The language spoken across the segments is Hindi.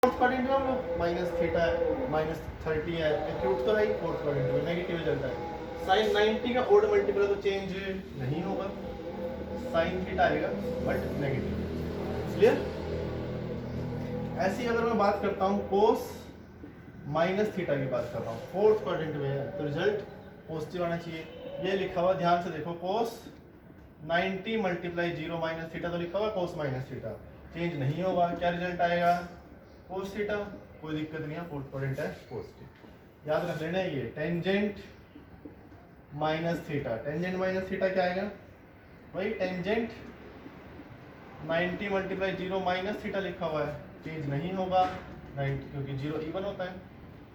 फोर्थ क्वाड्रेंट में हम लोग माइनस थीटा है, माइनस 30 है, एक्यूट तो है ही, फोर्थ क्वाड्रेंट में नेगेटिव रिजल्ट है। साइन 90 का ओड मल्टीपल तो चेंज नहीं होगा, साइन थीटा आएगा बट नेगेटिव। क्लियर? ऐसी अगर मैं बात करता हूँ कोस माइनस थीटा की बात कर रहा हूँ, फोर्थ क्वाड्रेंट में है तो रिजल्ट पॉजिटिव आना चाहिए। ये लिखा हुआ ध्यान से देखो, कोस 90 मल्टीप्लाई 0 माइनस थीटा तो लिखा हुआ कोस माइनस थीटा, चेंज नहीं होगा। क्या रिजल्ट आएगा? Cos theta. कोई दिक्कत नहीं है, फोर्थ क्वाड्रेंट है पॉजिटिव। याद रख लेना ये tangent minus theta, tangent minus theta क्या आएगा भाई? टेंजेंट 90 मल्टीप्लाई 0 माइनस थीटा लिखा हुआ है, चेंज नहीं होगा 90 क्योंकि 0 इवन होता है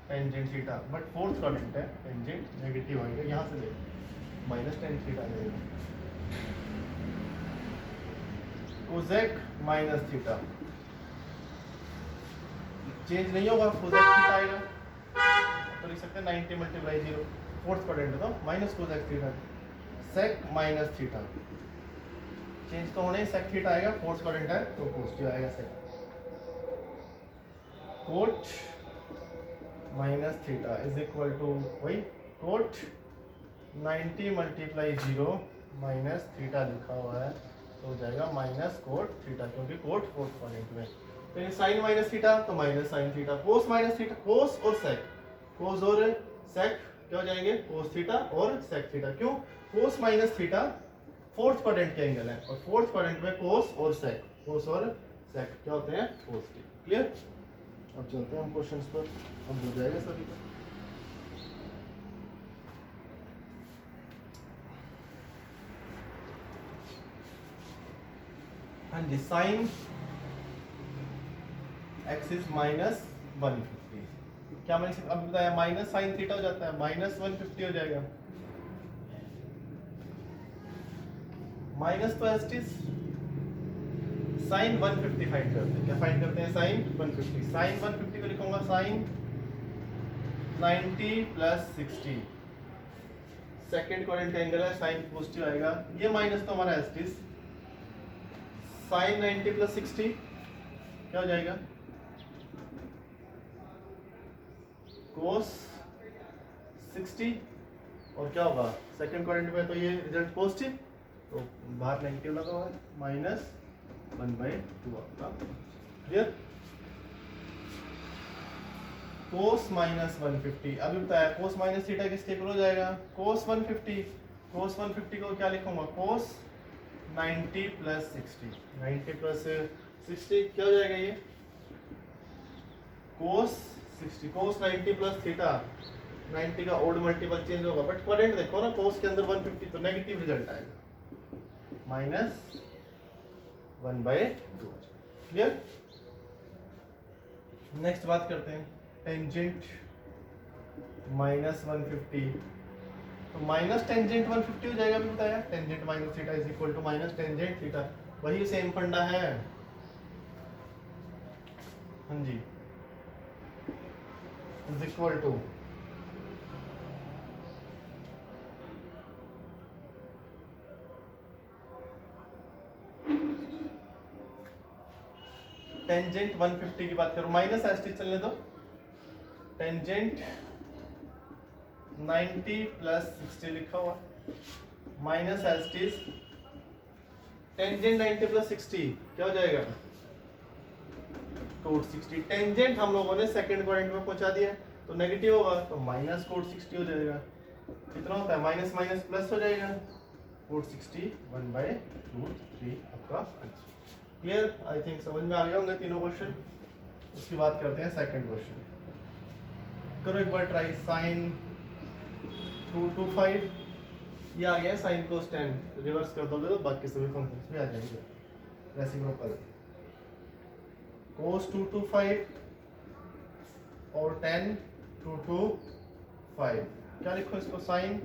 tangent theta. But fourth quadrant है, टेंजेंट नेगेटिव आएगा, यहाँ से देखो माइनस टेन थीटा आ जाएगा। कोसेक माइनस थीटा चेंज नहीं होगा, कोसेक थीटा आएगा तो लिख सकते हैं 90 मल्टीप्लाई 0, फोर्थ क्वाड्रेंट है तो minus cosec theta. Sec minus theta change तो होने ही सेक थीटा आएगा, फोर्थ क्वाड्रेंट है तो पॉजिटिव आएगा sec. Cot minus theta is equal to वही कोट 90 मल्टीप्लाई 0 माइनस थीटा लिखा हुआ है तो हो जाएगा माइनस कोट थीटा, क्योंकि कोट फोर्थ क्वाड्रेंट में। तो साइन माइनस थीटा तो minus sine theta, cos minus theta, cos और सेक, कोस और सेक क्या हो जाएंगे? कोस थीटा और सेक थीटा। क्यों? कोस माइनस थीटा फोर्थ क्वाड्रेंट के एंगल है और फोर्थ क्वाड्रेंट में कोस और सेक, कोस और सेक क्या होते हैं? पॉजिटिव। क्लियर? अब चलते हैं हम क्वेश्चंस पर, अब हो जाएगा सभी का। हाँ जी, साइन एक्सिस माइनस 150, क्या मैंने अभी बताया? माइनस साइन थीटा हो जाता है, माइनस 150 हो जाएगा। माइनस तो एस्टिस साइन 150 फाइंड करते हैं। क्या फाइंड करते हैं? साइन 150। साइन 150 को लिखूंगा साइन 90 प्लस 60, सेकेंड क्वाड्रेंट का एंगल है, साइन पॉजिटिव आएगा। ये माइनस तो हमारा एस्टिस साइन 90 प्लस 60 क्या हो जाएगा? कोस 60 और क्या होगा? सेकेंड क्वाड्रेंट में तो ये रिजल्ट पॉजिटिव तो बाहर नेगेटिव लगा हुआ है, माइनस 1/2 आपका। क्लियर? कोस माइनस 150 अभी बताया, कोस माइनस थीटा किसके इक्वल हो जाएगा? कोस 150। कोस 150 को क्या लिखूंगा? कोस 90 प्लस 60, 90 प्लस 60 क्या हो जाएगा? ये कोस 60, कोस 90 प्लस थीटा, 90 का ओड मल्टीपल चेंज होगा बट क्वाड्रेंट देखो ना, कोस के अंदर 150 तो नेगेटिव रिजल्ट आएगा, माइनस 1/2। क्लियर? नेक्स्ट बात करते हैं टेंजेंट माइनस 150, तो माइनस टेंजेंट 150 हो जाएगा। अभी बताया tangent minus theta is equal to minus tangent theta, वही सेम फंडा है। हाँ जी, इज इक्वल टू टेंजेंट 150 की बात करो, माइनस एस्टिस चलने दो, टेंजेंट 90 प्लस 60 लिखा हुआ, माइनस एस्टिस टेंजेंट 90 प्लस 60 क्या हो जाएगा? कोट 60। टेंजेंट हम लोगों ने सेकंड क्वाड्रेंट में पहुंचा दिया तो नेगेटिव होगा तो माइनस कोट 60 हो जाएगा। कितना होता है? माइनस माइनस प्लस हो जाएगा, कोट 60 1/√3 आपका आंसर। क्लियर? आई थिंक समझ में आ गया होंगे तीनों क्वेश्चन। उसकी बात करते हैं सेकंड क्वेश्चन, करो एक बार ट्राई। साइन 225 ये आ गया, साइन कोस 10 रिवर्स कर दोगे तो बाकी सभी फंक्शंस भी आ जाएंगे। रेसिप्रोकल कोस 225 और 10 225 क्या लिखो इसको? साइन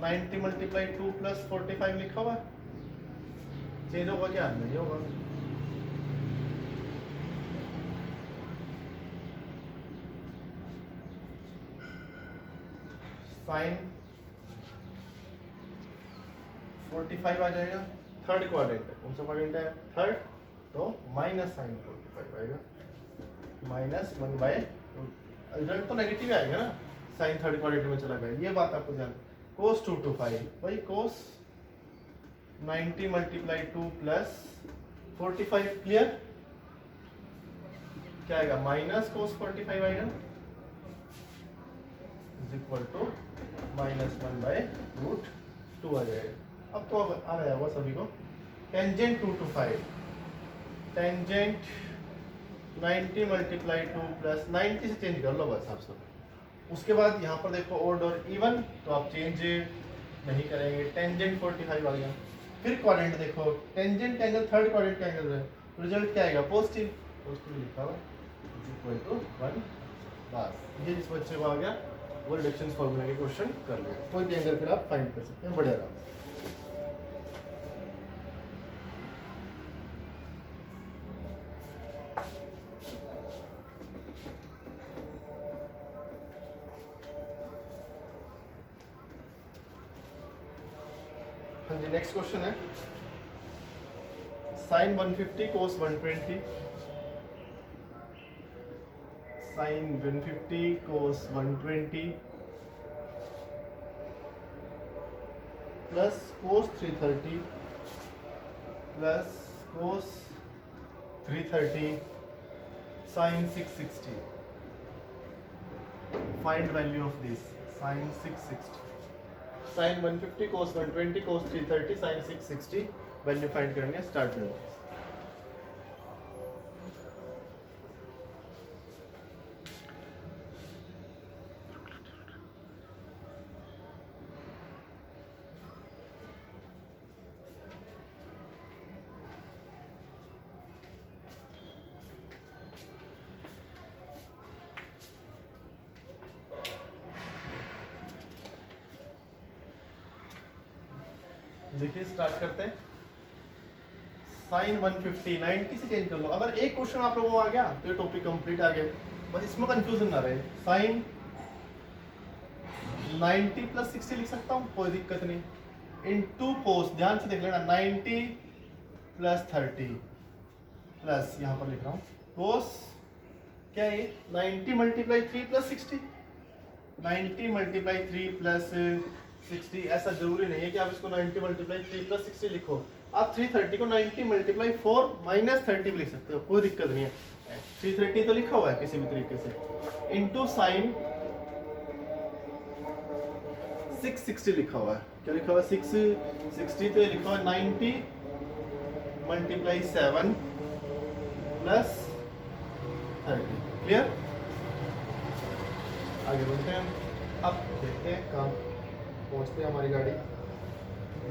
90 मल्टीप्लाई 2 प्लस 45 लिखा हुआ, चेंज होगा क्या? नहीं होगा। साइन 45 आ जाएगा, थर्ड क्वाड्रेंट है, कौन सा क्वाड्रेंट है? थर्ड, तो माइनस साइन 45 आएगा, माइनस 1/, रिजल्ट तो नेगेटिव आएगा ना, साइन थर्ड क्वाड्रेंट में चला गया, ये बात आपको ध्यान। cos 2 to 5 भाई cos 90 × 2 + 45 क्लियर, क्या आएगा माइनस cos 45 आएगा इज इक्वल टू -1/√2 आ जाएगा। अब तो अब आ रहा होगा सभी को, टेंजेंट 2 to 5, टेंजेंट 90 × 2 + 90 से चेंज कर लो बस आप सब। उसके बाद यहाँ पर देखो ओड और इवन, तो आप चेंज नहीं करेंगे, टेंजेंट 45 आ गया। फिर क्वाड्रेंट देखो, टेंजेंट एंगल थर्ड क्वाड्रेंट का एंगल है, रिजल्ट क्या आएगा पॉजिटिव, पॉजिटिव लिखा हुआ इज इक्वल टू 1। बस ये जिस बच्चे को आ गया वो रिडक्शन फॉर्मूला के क्वेश्चन कर लेगा, कोई भी एंगल फिर आप फाइंड कर सकते हैं बढ़िया रहा। हाँ जी, नेक्स्ट क्वेश्चन है sine 150 cos 120, sine 150 cos 120 plus cos 330 plus cos 330 sine 660, find value of this sine 660, sine 150 cos 120 cos 330 sine 660 value find करेंगे, स्टार्ट करेंगे। देखिए स्टार्ट करते हैं, साइन 150 90 से चेंज कर लो। अगर एक क्वेश्चन आप लोगों को आ गया तो ये टॉपिक कंप्लीट आ गया, बस इसमें कंफ्यूजन ना रहे। साइन 90 + 60 लिख सकता हूँ, कोई दिक्कत नहीं, इनटू कोस, ध्यान से देख लेना, 90 + 30 प्लस यहाँ पर लिख रहा हूँ कोस, क्या है 90 × 3 + 60, 90 × 3 + 60, ऐसा जरूरी नहीं है कि आप इसको 90 × 3 + 60 लिखो, आप 330 को 90 × 4 - 30 भी लिख सकते हो, कोई दिक्कत नहीं है। 330 तो लिखा हुआ है किसी भी तरीके से, इनटू साइन 660 लिखा हुआ है, क्या लिखा हुआ है 660, तो ये लिखा हुआ है 90 × 7 + 30, क्लियर। आगे बढ़ते हैं, अब देखते हैं काम, पहुंचते हैं हमारी गाड़ी,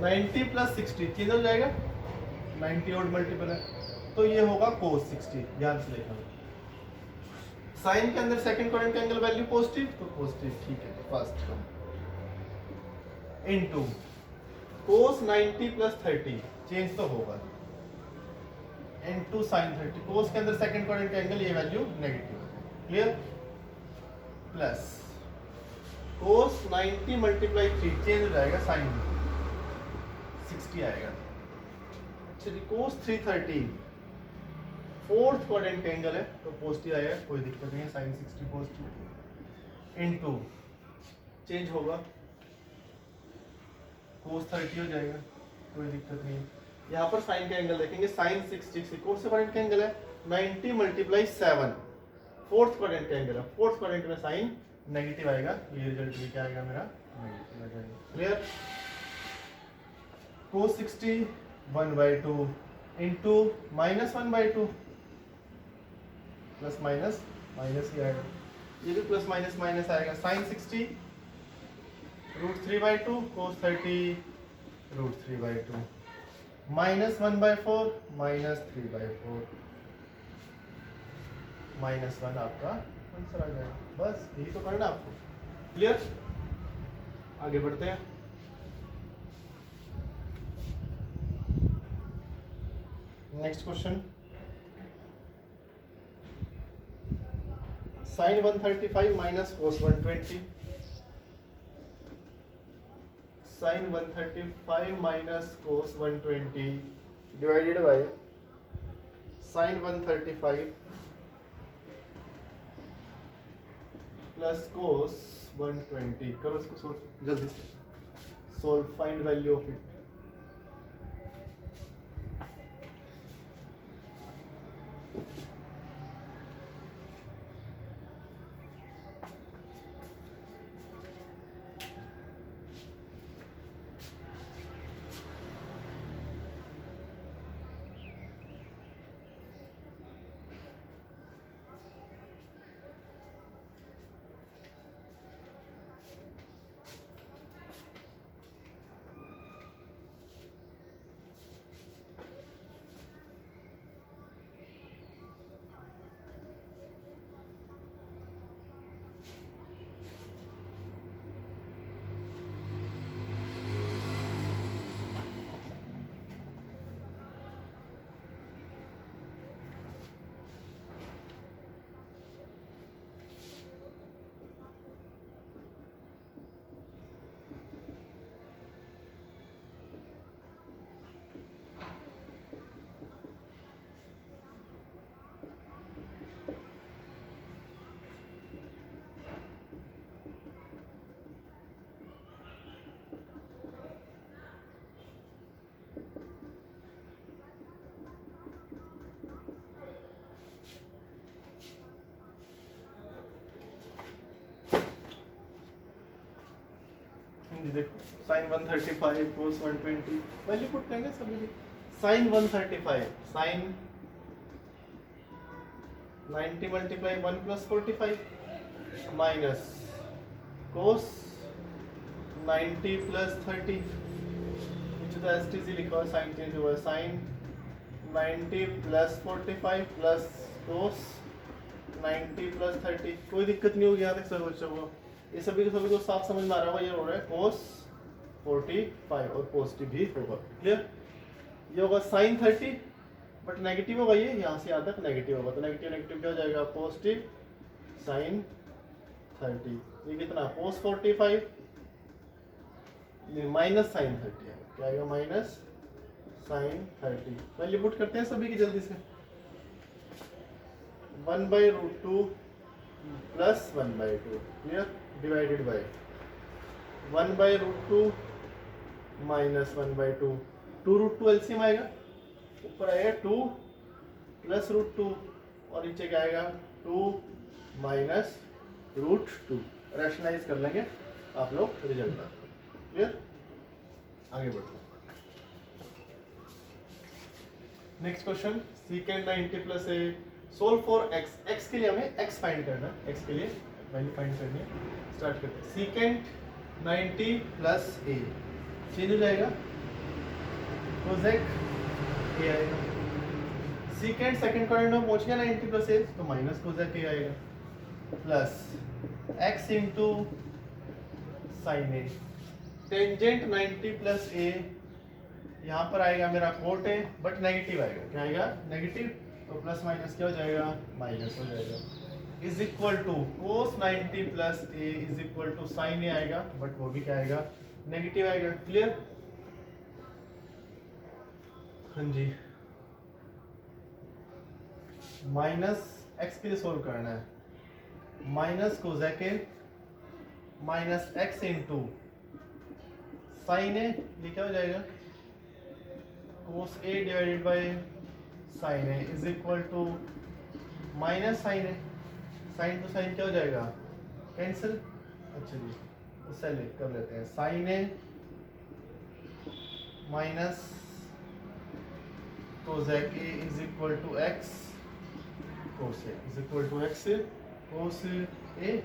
90 + 60 चेंज हो जाएगा, 90 और मल्टीपल है तो ये होगा cos 60, ध्यान से देखना। साइन के अंदर सेकंड क्वाड्रेंट का एंगल वैल्यू पॉजिटिव, तो पॉजिटिव ठीक है, फर्स्ट का इनटू cos 90 + 30 चेंज तो होगा, इनटू sin 30, cos के अंदर सेकंड क्वाड्रेंट का एंगल, ये वैल्यू नेगेटिव है, क्लियर, प्लस cos 90 × 3 चेंज हो जाएगा, sin 60 आएगा। चलिए cos 330 फोर्थ क्वाड्रेंट एंगल है तो पॉजिटिव आएगा, कोई दिक्कत नहीं है, sin 60 पॉजिटिव, इनटू चेंज होगा cos 30 हो जाएगा, कोई दिक्कत नहीं है। यहाँ पर साइन का एंगल देखेंगे, sin 60 कौन से क्वाड्रेंट का एंगल है 90 × 7, फोर्थ क्वाड्रेंट का एंगल है, फोर्थ क्वाड्रेंट में साइन नेगेटिव आएगा, ये रिजल्ट ये क्या आएगा मेरा नेगेटिव आ जाएगा, clear. cos 60 1/2 into -1/2 plus minus minus ही आएगा, ये भी प्लस माइनस माइनस आएगा, sin 60 √3/2 cos 30 √3/2 -1/4 -3/4 -1 आपका आंसर आ जाएगा, बस यही तो करना आपको, क्लियर। आगे बढ़ते हैं, next question, sin 135 - cos 120, sin 135 - cos 120 divided by sine 135 plus cos 120। करो इसको सोल्व जल्दी से, solve, find value of it. देखो साइन 135 कोस 120 वैल्यू पुट करेंगे सभी की। Sine 135 sine 90 multiply 1 plus 45 minus cos 90 plus 30, नीचे तो एस टी सी लिखा हुआ, साइन चेंज हुआ है, sine 90 plus 45 plus cos 90 plus 30। कोई दिक्कत नहीं होगी यहाँ तक सभी बच्चों को, ये सभी को साफ समझ में आ रहा होगा। ये हो रहा है कोस 45 और पॉजिटिव भी होगा, क्लियर। ये होगा साइन 30 बट नेगेटिव होगा, ये यहाँ से यहाँ तक नेगेटिव होगा, तो नेगेटिव नेगेटिव क्या हो जाएगा, पॉजिटिव साइन 30। ये कितना कोस 45 माइनस साइन 30 है, क्या आएगा माइनस साइन 30। वैल्यू पुट करते हैं सभी की जल्दी से। 1/√2 plus 1/2, clear, divided by 1/√2 minus 1/2, 2√2 LCM आएगा, ऊपर आएगा 2 प्लस √2 और नीचे क्या आएगा 2 माइनस √2। रैशनलाइज कर लेंगे आप लोग रिजल्ट का, क्लियर। आगे बढ़ते हैं। Next question, सीकेंड 90 plus A, solve for x. X के लिए हमें एक्स फाइंड करना है, एक्स के लिए वैल्यू फाइंड करनी है। स्टार्ट करते हैं। सीकेंड 90 प्लस ए चेंज हो जाएगा, कोसेक ए आएगा। सीकेंड सेकंड क्वाड्रेंट में पहुंच गया 90 प्लस ए, तो माइनस कोसेक ए आएगा, प्लस एक्स इंटू साइन ए। टेंजेंट 90 प्लस ए, यहाँ पर आएगा मेरा कोट ए बट नेगेटिव आएगा, क्या आएगा नेगेटिव, तो प्लस माइनस क्या हो जाएगा माइनस हो जाएगा, is equal to cos 90 plus A is equal to sine A आएगा बट वो भी क्या आएगा नेगेटिव आएगा, क्लियर। हाँ जी, माइनस एक्स के लिए सोल्व करना है, minus cosec A minus X into sine A, ये क्या हो जाएगा cos A divided by sine A is equal to minus sine A, sine to sine क्या हो जाएगा कैंसिल। अच्छा जी, उससे कर लेते हैं, sine A minus cosec A is equal to X cos A is equal to X cos A,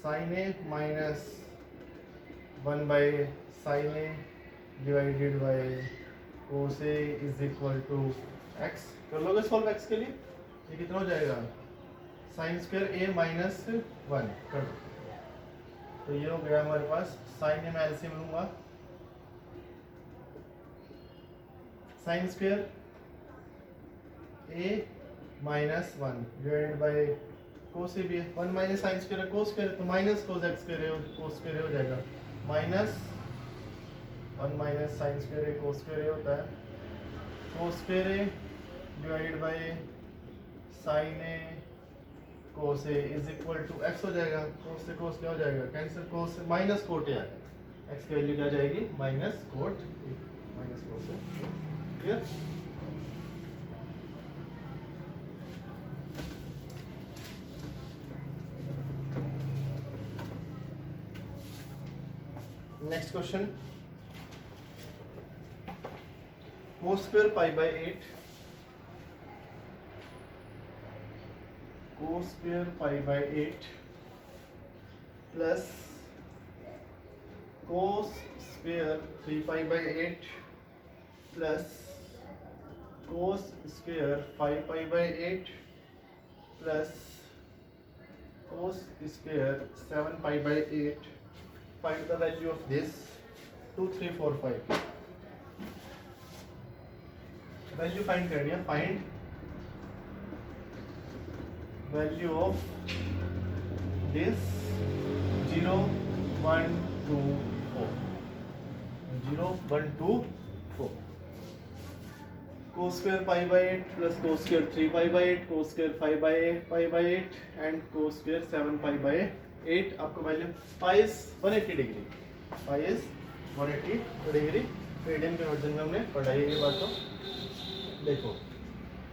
sine A minus 1 by sine A divided by cos A is equal to X. कर लोगे सॉल्व एक्स के लिए, ये कितना हो जाएगा साइन स्क्वायर ए माइनस 1 कर दो, तो ये हो गया हमारे पास। साइन ए में एलसीएम लूंगा, sine square A minus 1 divided by cos A भी है, 1 minus sine square cos square, तो minus cos X square cos square हो जाएगा, minus 1 minus sine square A cos square A होता है, cos square A divide by sine A cos A is equal to X हो जाएगा। कोस से कोस क्या हो जाएगा, कैंसिल, कोस से माइनस कोट ए, एक्स की वैल्यू क्या जाएगी, minus cot A, minus cos A. Clear? Next question, cos square pi by 8, cos square pi by 8 plus cos square 3 pi by 8 plus cos square 5 pi by 8 plus cos square 7 pi by 8। Find the value of this 2 3 4 5 value find करनी है। Find value of this 0 1 2 4 0 1 2 4 cos square pi by 8 plus cos square 3 pi by 8 cos square 5 pi by 8 and cos square 7 pi by 8। आपको value pi is 180 degree, pi is 180 degree. Radian के वर्जन में हमने पढ़ाई ये बात। तो देखो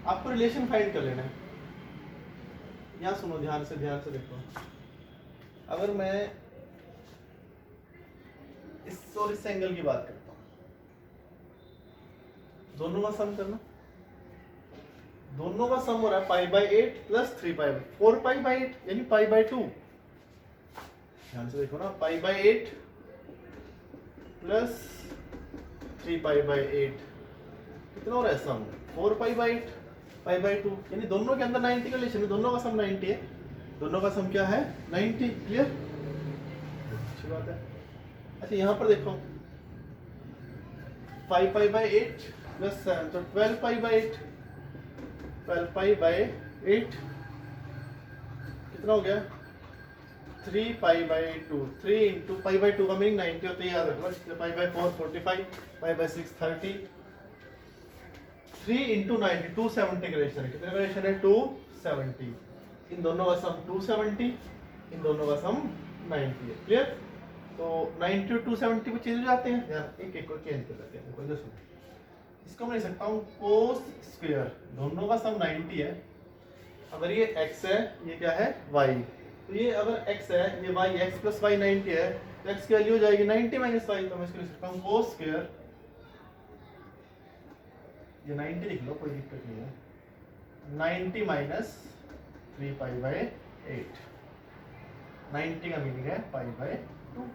आपको रिलेशन फाइंड कर लेना है। यहाँ सुनो ध्यान से देखो, अगर मैं इस और इस एंगल की बात करता हूँ, दोनों का सम करना, दोनों का सम हो रहा है पाई by 8 plus 3 pi 4 pi by 8 यानी पाई बाय 2। ध्यान से देखो ना, पाई बाय 8 प्लस 3 पाई बाय 8 कितना हो रहा है सम, 4 पाई बाय 8 पाई बाय 2, यानी दोनों के अंदर 90 का रिलेशन है, दोनों का सम 90 है, दोनों का सम क्या है 90। क्लियर? अच्छी बात है। अच्छा यहाँ पर देखो 5 पाई बाय 8 प्लस 7 तो 12 पाई बाय 8, 12 पाई बाय 8 कितना हो गया 3 pi bye 2, 3 into pi by 2 का मीनिंग 90 होता है, याद रखना। Pi by 4 45, pi by 6 30, 3 into 90 270 का रिलेशन है। कितने का रिलेशन है 270। इन दोनों का सम 270, इन दोनों का सम 90 है। क्लियर? तो 90 और 270 को चेंज हो जाते हैं, यार एक एक को चेंज कर लेते हैं। देखो इसको इसको मैं लिख सकता हूँ कोस स्क्वायर, दोनों का सम 90 है, अगर ये x है ये क्या है y, तो ये अगर x है ये y, x प्लस y 90 है तो x की वैल्यू हो जाएगी 90 माइनस y। तो मैं इसको लिख सकता हूँ कोस स्क्वायर, ये 90 लिख लो कोई दिक्कत नहीं है, 90 माइनस 3 पाई बाय 8, 90 का मीनिंग है पाई बाय 2,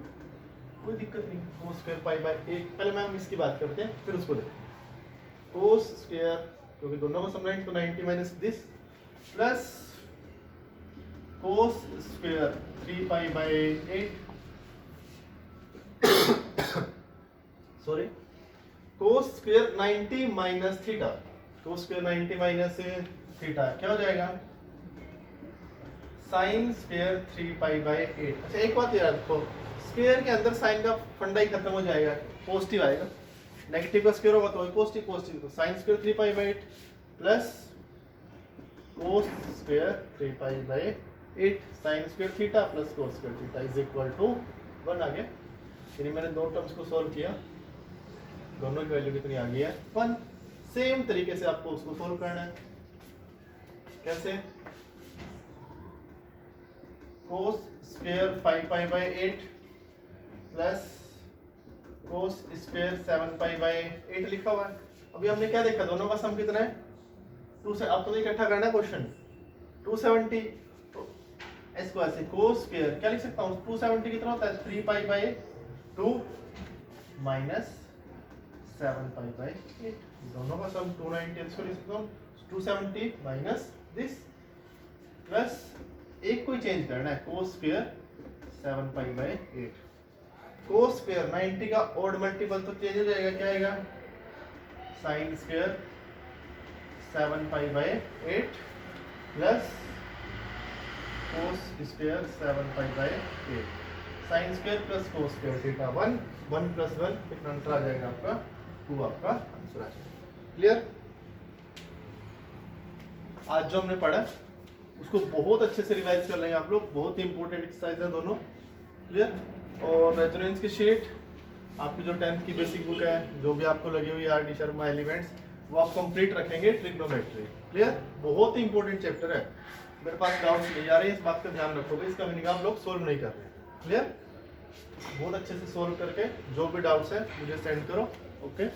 कोई दिक्कत नहीं। कोस स्क्वायर पाई बाय 8, पहले मैं हम इसकी बात करते हैं फिर उसको देखते हैं। कोस स्क्वायर क्योंकि दोनों का सम 90 तो 90 minus this plus cos square 3 pi by 8 sorry cos square 90 minus theta, cos square 90 minus theta क्या हो जाएगा साइन स्क्वायर 3 पाई बाय 8। अच्छा एक बात याद रखो, स्क्वायर के अंदर साइन का फंडा ही खत्म हो जाएगा, पॉजिटिव आएगा, नेगेटिव का स्क्वायर होगा तो पॉजिटिव, पॉजिटिव तो sine square 3 pi by 8 plus cos square 3 pi by 8 sine square theta plus cos square theta is equal to 1 आ गया। यानी मैंने दो टर्म्स को सॉल्व किया, दोनों की वैल्यू कितनी आ गई है 1। सेम तरीके से आपको उसको सॉल्व करना है। कैसे? Cos square 5 pi by 8 plus cos square 7 pi by 8 लिखा हुआ है। अभी हमने क्या देखा, दोनों का सम कितना है 2 से, आपको तो इकट्ठा करना है क्वेश्चन 270। तो इसको ऐसे कोस स्क्वायर क्या लिख सकता हूँ 270 कितना होता है 3 pi bye 2 minus 7 pi by 8, दोनों का सम 290, इसको लिख सकता हूँ 270 माइनस दिस प्लस एक को ही चेंज करना है cos square 7 pi by 8। Cos square 90 का ऑड मल्टीपल तो चेंज हो जाएगा, क्या आएगा sine square 7 pi by 8 plus cos square 7 pi by 8। Sine square plus cos square theta 1 1 plus 1 कितना आंसर आ जाएगा आपका 2 आपका आंसर आ जाएगा। क्लियर? आज जो हमने पढ़ा उसको बहुत अच्छे से रिवाइज कर लेंगे आप लोग, बहुत ही इंपॉर्टेंट एक्सरसाइज है दोनों। क्लियर? और रेजोनेंस की शीट आपकी जो 10th की बेसिक बुक है, जो भी आपको लगी हुई आर डी शर्मा एलिमेंट्स, वो आप कंप्लीट रखेंगे। ट्रिग्नोमेट्री क्लियर, बहुत ही इंपॉर्टेंट चैप्टर है। मेरे पास डाउट्स नहीं आ रहे हैं, इस बात का ध्यान रखोगे, इसका मीनिंग आप लोग सोल्व नहीं कर रहे हैं। क्लियर? बहुत अच्छे से सोल्व करके जो भी डाउट्स है मुझे सेंड करो। ओके,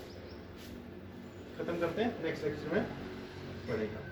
खत्म करते हैं, नेक्स्ट लेक्चर में पढ़ेगा।